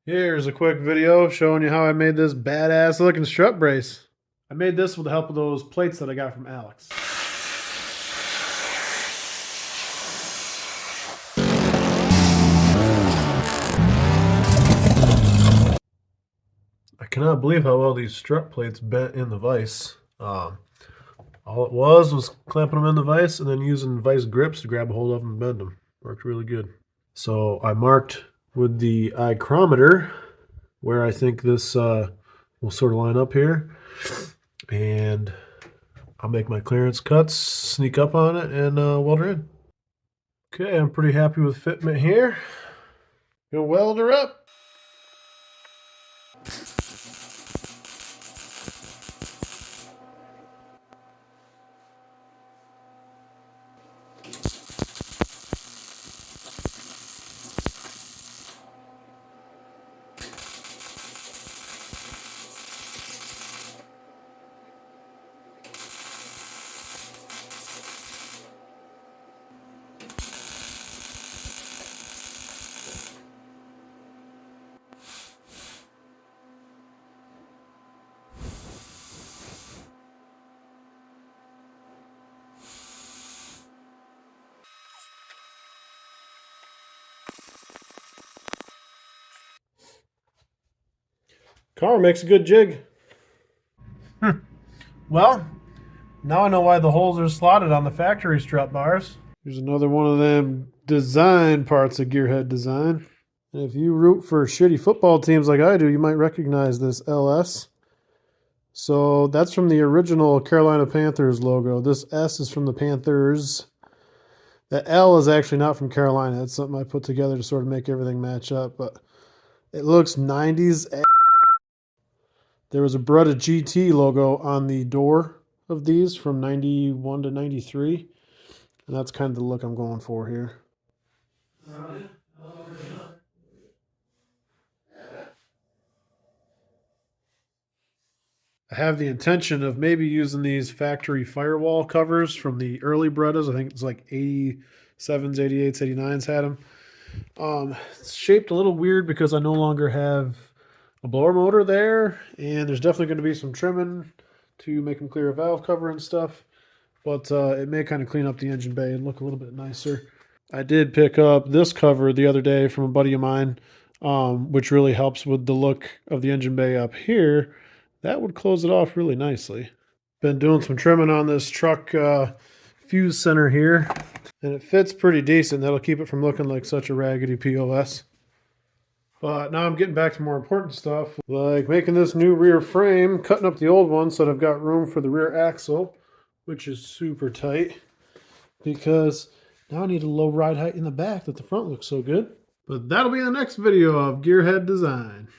Here's a quick video showing you how I made this badass looking strut brace. I made this with the help of those plates that I got from Alex. I cannot believe how well these strut plates bent in the vise. All it was clamping them in the vise and then using vise grips to grab a hold of them and bend them. Worked really good. So I marked with the eye-crometer where I think this will sort of line up here. And I'll make my clearance cuts, sneak up on it, and weld her in. Okay, I'm pretty happy with fitment here. Gonna weld her up. Car makes a good jig. Well, now I know why the holes are slotted on the factory strut bars. Here's another one of them design parts of Gearhead Design. And if you root for shitty football teams like I do, you might recognize this LS. So that's from the original Carolina Panthers logo. This S is from the Panthers. The L is actually not from Carolina. It's something I put together to sort of make everything match up. But it looks 90s. There was a Beretta GT logo on the door of these from 91 to 93. And that's kind of the look I'm going for here. I have the intention of maybe using these factory firewall covers from the early Berettas. I think it's like 87s, 88s, 89s had them. It's shaped a little weird because I no longer have a blower motor there, and there's definitely going to be some trimming to make them clear a valve cover and stuff, but it may kind of clean up the engine bay and look a little bit nicer. I did pick up this cover the other day from a buddy of mine, which really helps with the look of the engine bay up here. That would close it off really nicely. Been doing some trimming on this truck fuse center here, and it fits pretty decent. That'll keep it from looking like such a raggedy POS. But now I'm getting back to more important stuff, like making this new rear frame, cutting up the old one so that I've got room for the rear axle, which is super tight, because now I need a low ride height in the back that the front looks so good. But that'll be the next video of Gearhead Design.